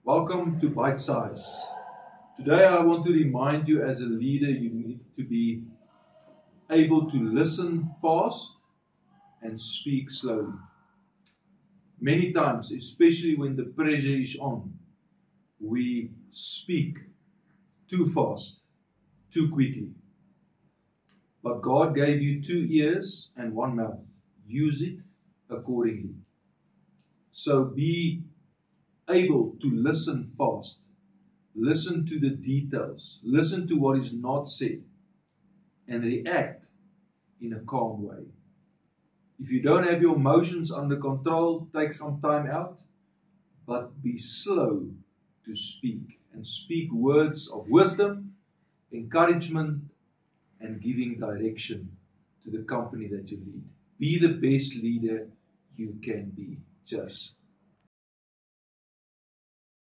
Welcome to Bite Size. Today I want to remind you, as a leader, you need to be able to listen fast and speak slowly. Many times, especially when the pressure is on, we speak too fast, too quickly. But God gave you 2 ears and 1 mouth. Use it accordingly. So be able to listen fast. Listen to the details. Listen to what is not said. And react in a calm way. If you don't have your emotions under control, take some time out. But be slow to speak. And speak words of wisdom, encouragement, and giving direction to the company that you lead. Be the best leader you can be. Cheers.